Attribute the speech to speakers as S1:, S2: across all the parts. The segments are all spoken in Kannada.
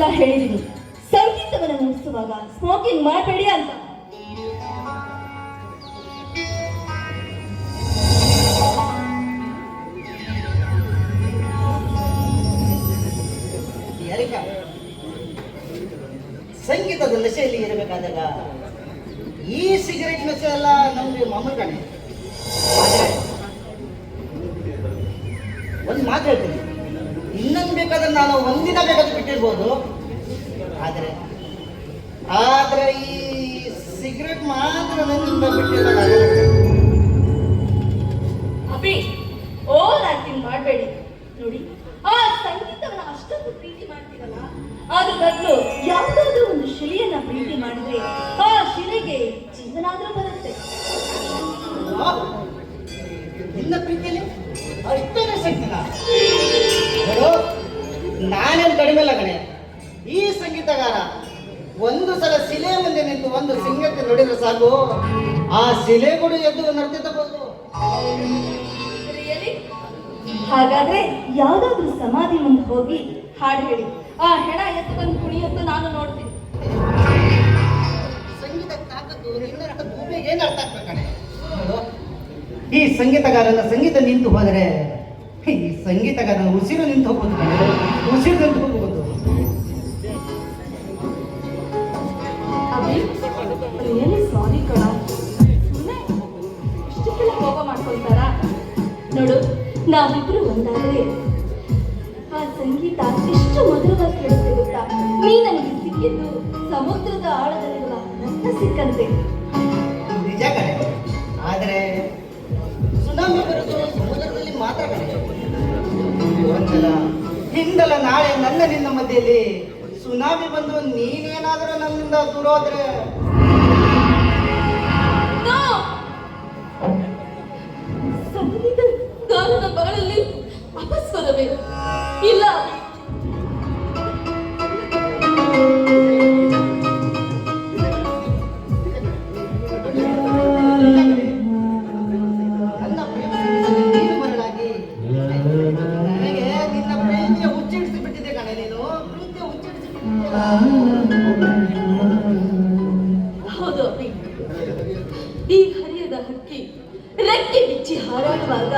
S1: ಸಲ ಹೇಳಿದೀನಿ, ಸಂಗೀತವನ್ನು ನುಡಿಸುವಾಗ ಸ್ಮೋಕಿಂಗ್ ಮಾಡಬೇಡಿ ಅಂತ.
S2: ಸಂಗೀತದ ನಶೆಯಲ್ಲಿ ಇರಬೇಕಾದಾಗ ಈ ಸಿಗರೆಟ್ ನಶೆ ಎಲ್ಲ ನಮ್ಗೆ ಮಾಮೂಲು ಕಾಣೆ. ಒಂದು ಮಾತು ಹೇಳ್ತೀನಿ, ಇನ್ನೊಂದು ಬೇಕಾದ್ರೆ ನಾನು ಒಂದಿನ ಬೇಕಾದ್ರೆ ಬಿಟ್ಟಿರ್ಬೋದು, ಆದರೆ ಈ ಸಿಗರೆಟ್ ಮಾತ್ರ ನನ್ನಿಂದ ಬಿಟ್ಟಿಲ್ಲ.
S1: ಅಭಿ, ಓವರ್ ಆಕ್ಟಿಂಗ್ ಮಾಡಬೇಡಿ. ನೋಡಿ, ಆ ಸಂಗೀತವನ್ನ ಅಷ್ಟೊಂದು ಪ್ರೀತಿ ಮಾಡ್ತೀರಲ್ಲ, ಅದ್ರ ಬದಲು ಯಾವುದಾದ್ರೂ ಒಂದು ಶಿಲೆಯನ್ನ ಪ್ರೀತಿ ಮಾಡಿದ್ರೆ ಆ ಶಿಲೆಗೆ ಜೀವನಾದ್ರೂ ಬರುತ್ತೆ.
S2: ನಿನ್ನ ಪ್ರೀತಿಯಲ್ಲಿ ಅಷ್ಟೇನೆ ಸಿಗ್ತದ? ನಾನೇನು ಕಡಿಮೆ ಇಲ್ಲ ಕಣೆ. ಈ ಸಂಗೀತಗಾರ ಒಂದು ಸಲ ಶಿಲೆ ಮುಂದೆ ನಿಂತು ಒಂದು ಸಿಂಗಕ್ಕೆ ನೋಡಿದ್ರೆ ಸಾಕು, ಆ ಶಿಲೆ ಕೂಡ ಎದ್ದು ನರ್ತಿಸಬಹುದು.
S1: ಹಾಗಾದ್ರೆ ಯಾವ್ದಾದ್ರೂ ಸಮಾಧಿ ಮುಂದೆ ಹೋಗಿ ಹಾಡು ಹೇಳಿ, ಆ ಹೆಣ ಎತ್ತು ಬಂದು ಕುಣಿಯತ್ತು ನಾನು ನೋಡ್ತೀನಿ.
S2: ಸಂಗೀತ ತಾಕತ್ತು ನಿನ್ನಂತ ಭೂಮಿಗೆ ಏನು ಅರ್ಥ ಆಗ್ಬೇಕಣೆ. ಈ ಸಂಗೀತಗಾರನ ಸಂಗೀತ ನಿಂತು ಹೋದರೆ ಈ ಸಂಗೀತಗಾರನ ಉಸಿರು ನಿಂತು ಹೋಗ್ಬೋದು, ಉಸಿರು ನಿಂತು ಹೋಗ್ಬೋದು.
S1: ಸಾರಿ ಕಣ, ಸುಮ್ಮನೆ ಇಷ್ಟಕ್ಕೆಲ್ಲ ಕೋಪ ಮಾಡ್ಕೊಳ್ತಾರ? ನೋಡು, ನಾವಿಬ್ರು ಒಂದಾದ್ರೆ ಆ ಸಂಗೀತ ಎಷ್ಟು ಮಧುರವಾಗಿ ಕೇಳುತ್ತೆ ಗೊತ್ತಾ? ನೀ ನನಗೆ ಸಿಕ್ಕಿದ್ದು ಸಮುದ್ರದ ಆಳದಲ್ಲಿರುವ ರತ್ನ ಸಿಕ್ಕಂತೆ.
S2: ನಿಜ ಕಡೆ, ಆದರೆ ಸುನಾಮಿ ಬರೋದು ಸಮುದ್ರದಲ್ಲಿ ಮಾತ್ರ ಕಡೆ. ಒಂದಲ್ಲ ಹಿಂದಲ್ಲ ನಾಳೆ ನನ್ನ ನಿನ್ನ ಮಧ್ಯೆಯಲ್ಲಿ ಸುನಾಮಿ ಬಂದು ನೀನೇನಾದರೂ ನನ್ನಿಂದ ದೂರ ಹೋದ್ರೆ
S1: ಸಂಗೀತಗಾರನ ಬಾಳಲ್ಲಿ ಅಪಸ್ವರವೇ ಇಲ್ಲ.
S2: ನನ್ನ ಪ್ರೇಮದಲ್ಲಿ ನೀನು ಮರಳಾಗಿ ನನಗೆ ನಿನ್ನ ಪ್ರೀತಿಯ ಹುಚ್ಚಿಡಿಸಿ ಬಿಟ್ಟಿದೆ ಕಣೆ. ನೀನು ಪ್ರೀತಿಯ ಹುಚ್ಚಿಡಿಸಿ
S1: ಹೌದು ಅಭಿ, ಈ ಹರಿಯದ ಹಕ್ಕಿ ರೆಕ್ಕೆ ಬಿಚ್ಚಿ ಹಾರಾಡುವಾಗ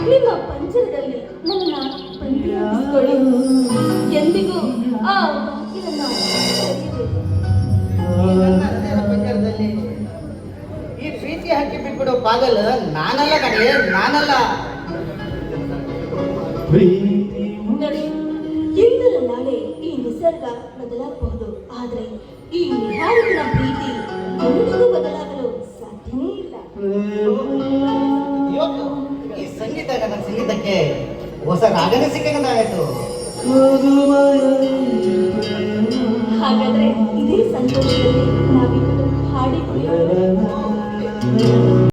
S1: ನಿಮ್ಮ ಪಂಜರದಲ್ಲಿ ನನ್ನ ಬಂಧಿಸಿಕೊಳ್ಳಿ. ಎಂದಿಗೂ ಆ ಬಾಗಿಲನ್ನ ತೆರೆಯಬೇಕು.
S2: ಪಂಜರದಲ್ಲಿ ಈ ಪ್ರೀತಿ ಹಕ್ಕಿ ಬಿಟ್ಬಿಡೋ ಪಾಗಲ್ ನಾನಲ್ಲ ಕಣೆ, ನಾನಲ್ಲ.
S1: ನೋಡಿ, ಇಂದಲ್ಲ ನಾಳೆ ಈ ನಿಸರ್ಗ ಬದಲಾಗಬಹುದು, ಆದ್ರೆ ಈ ನಿಹಾರಿಗಳ ಪ್ರೀತಿ ಎಂದಿಗೂ ಬದಲಾಗಲು ಸಾಧ್ಯನೇ ಇಲ್ಲ.
S2: ಇವತ್ತು ಈ ಸಂಗೀತಕ್ಕೆ ಹೊಸ ರಾಗನೇ ಸಿಕ್ಕಂಗಾಯ್ತು.
S1: ಹಾಗಾದ್ರೆ ಇದೇ ಸಂತೋಷದಲ್ಲಿ